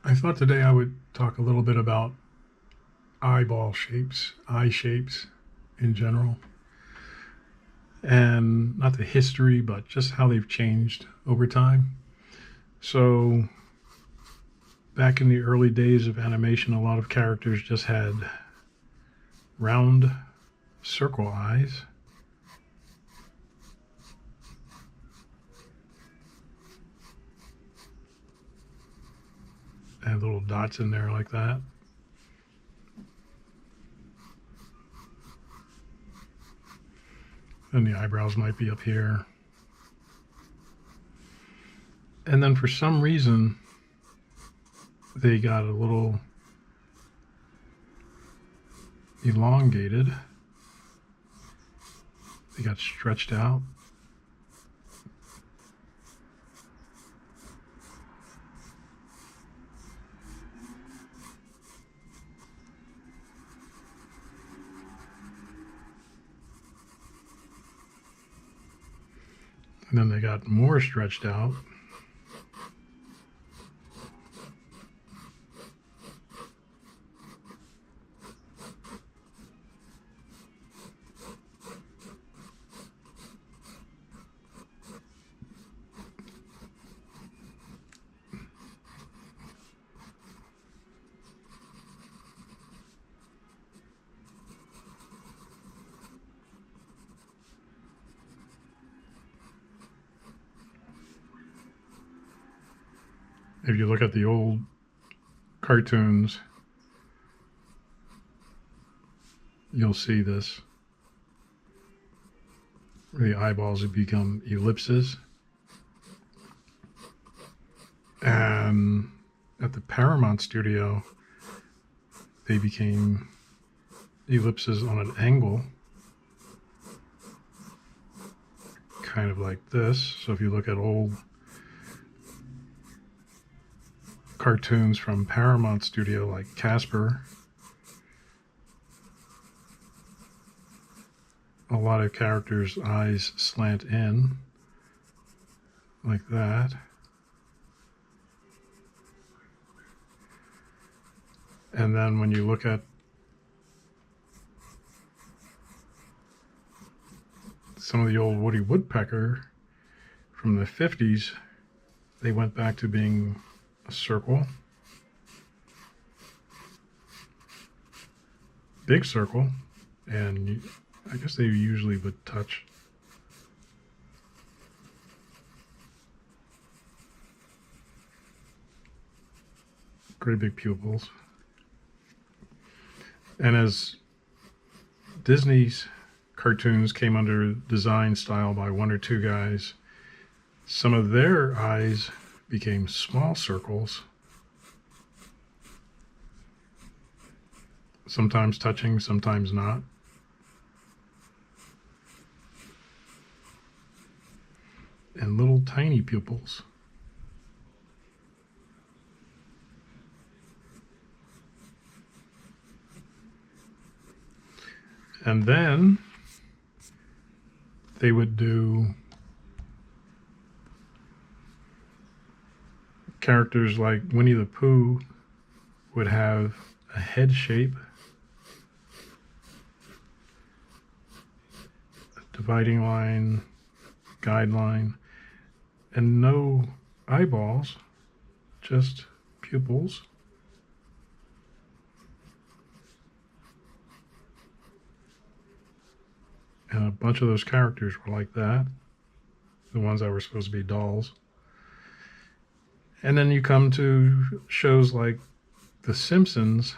I thought today I would talk a little bit about eye shapes in general, and not the history, but just how they've changed over time. So, back in the early days of animation, a lot of characters just had round circle eyes. They have little dots in there like that. And the eyebrows might be up here. And then for some reason, they got a little elongated. They got stretched out. And then they got more stretched out. If you look at the old cartoons, you'll see this. The eyeballs have become ellipses. And at the Paramount studio, they became ellipses on an angle, kind of like this. So if you look at old cartoons from Paramount Studio, like Casper, a lot of characters' eyes slant in like that. And then when you look at some of the old Woody Woodpecker from the 50s, they went back to being a circle, big circle, and I guess they usually would touch. Great big pupils. And as Disney's cartoons came under design style by one or two guys, some of their eyes became small circles, sometimes touching, sometimes not. And little tiny pupils. And then they would do characters like Winnie the Pooh would have a head shape, a dividing line, guideline, and no eyeballs, just pupils. And a bunch of those characters were like that, the ones that were supposed to be dolls. And then you come to shows like The Simpsons,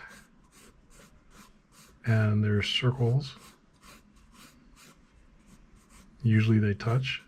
and there's circles. Usually they touch.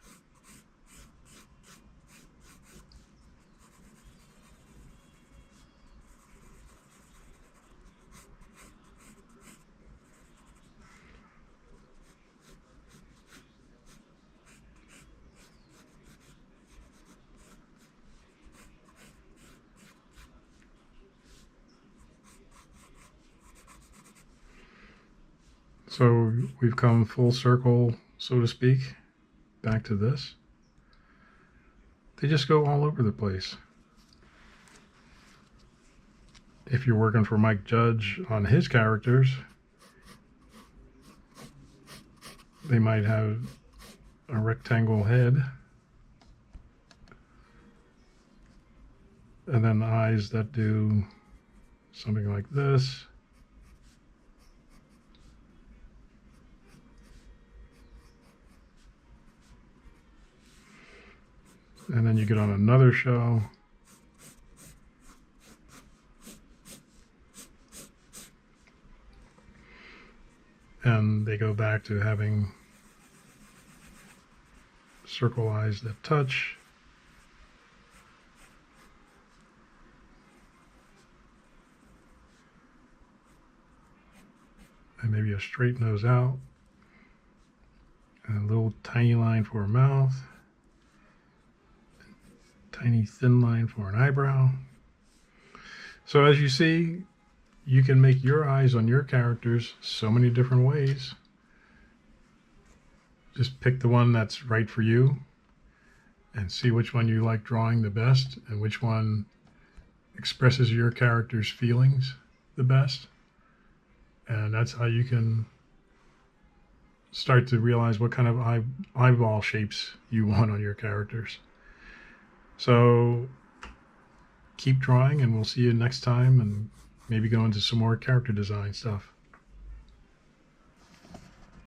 So we've come full circle, so to speak, back to this. They just go all over the place. If you're working for Mike Judge on his characters, they might have a rectangle head and then eyes that do something like this. And then you get on another show, and they go back to having circle eyes that touch. And maybe a straight nose out, and a little tiny line for a mouth, tiny thin line for an eyebrow. So as you see, you can make your eyes on your characters so many different ways. Just pick the one that's right for you and see which one you like drawing the best and which one expresses your character's feelings the best. And that's how you can start to realize what kind of eyeball shapes you want on your characters. So keep drawing, and we'll see you next time, and maybe go into some more character design stuff.